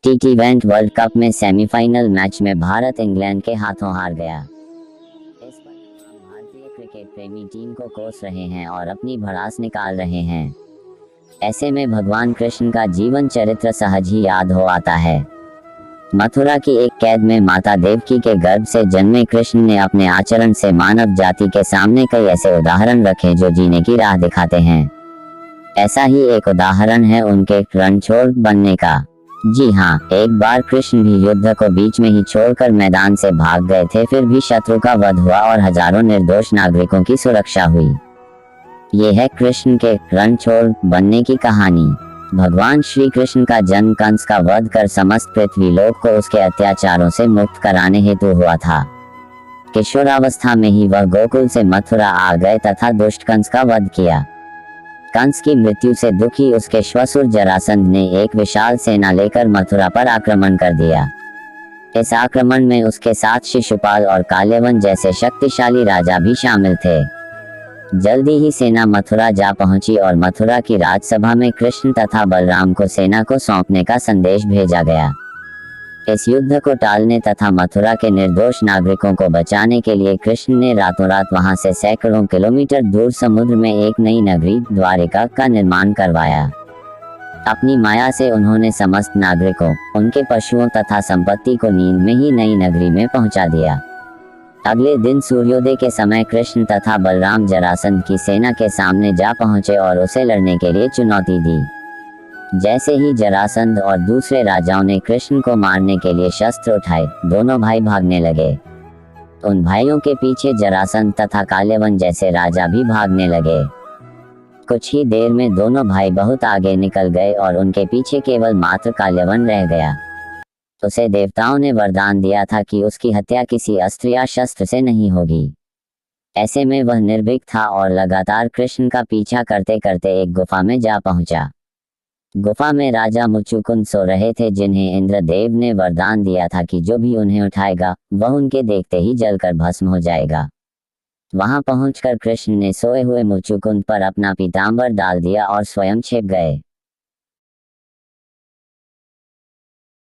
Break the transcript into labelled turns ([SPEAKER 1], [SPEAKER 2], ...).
[SPEAKER 1] T20 world cup में semifinal match में Bharat England के हाथों हार गया। इस पर भारतीय क्रिकेट प्रेमी टीम को कोस रहे हैं और अपनी भड़ास निकाल रहे हैं। ऐसे में भगवान कृष्ण का जीवन चरित्र सहज ही याद हो आता है। मथुरा की एक कैद में माता देवकी के गर्भ से जन्मे कृष्ण ने अपने आचरण से मानव जाति के सामने कई ऐसे उदाहरण रखे जो जीने की राह दिखाते हैं। ऐसा ही एक उदाहरण है उनके रणछोड़ बनने का। जी हाँ, एक बार कृष्ण भी युद्ध को बीच में ही छोड़कर मैदान से भाग गए थे, फिर भी शत्रु का वध हुआ और हजारों निर्दोष नागरिकों की सुरक्षा हुई। ये है कृष्ण के रणछोड़ बनने की कहानी। भगवान श्री कृष्ण का जन्म कंस का वध कर समस्त पृथ्वी लोक को उसके अत्याचारों से मुक्त कराने हेतु हुआ था। किशोरावस्था में ही वह गोकुल से मथुरा आ गए तथा दुष्ट कंस का वध किया। कंस की मृत्यु से दुखी उसके श्वशुर जरासंध ने एक विशाल सेना लेकर मथुरा पर आक्रमण कर दिया। इस आक्रमण में उसके साथ शिशुपाल और काल्यवन जैसे शक्तिशाली राजा भी शामिल थे। जल्दी ही सेना मथुरा जा पहुंची और मथुरा की राजसभा में कृष्ण तथा बलराम को सेना को सौंपने का संदेश भेजा गया। इस युद्ध को टालने तथा मथुरा के निर्दोष नागरिकों को बचाने के लिए कृष्ण ने रातों रात वहां से सैकड़ों किलोमीटर दूर समुद्र में एक नई नगरी द्वारिका का निर्माण करवाया। अपनी माया से उन्होंने समस्त नागरिकों, उनके पशुओं तथा संपत्ति को नींद में ही नई नगरी में पहुंचा दिया। अगले दिन सूर्योदय के समय कृष्ण तथा बलराम जरासंध की सेना के सामने जा पहुंचे और उसे लड़ने के लिए चुनौती दी। जैसे ही जरासंध और दूसरे राजाओं ने कृष्ण को मारने के लिए शस्त्र उठाए, दोनों भाई भागने लगे। उन भाइयों के पीछे जरासंध तथा काल्यवन जैसे राजा भी भागने लगे। कुछ ही देर में दोनों भाई बहुत आगे निकल गए और उनके पीछे केवल मात्र काल्यवन रह गया। उसे देवताओं ने वरदान दिया था कि उसकी हत्या किसी अस्त्र या शस्त्र से नहीं होगी। ऐसे में वह निर्भीक था और लगातार कृष्ण का पीछा करते करते एक गुफा में जा पहुंचा। गुफा में राजा मुचुकुंद सो रहे थे, जिन्हें इंद्रदेव ने वरदान दिया था कि जो भी उन्हें उठाएगा वह उनके देखते ही जलकर भस्म हो जाएगा। वहां पहुंचकर कृष्ण ने सोए हुए मुचुकुंद पर अपना पीतांबर डाल दिया और स्वयं छिप गए।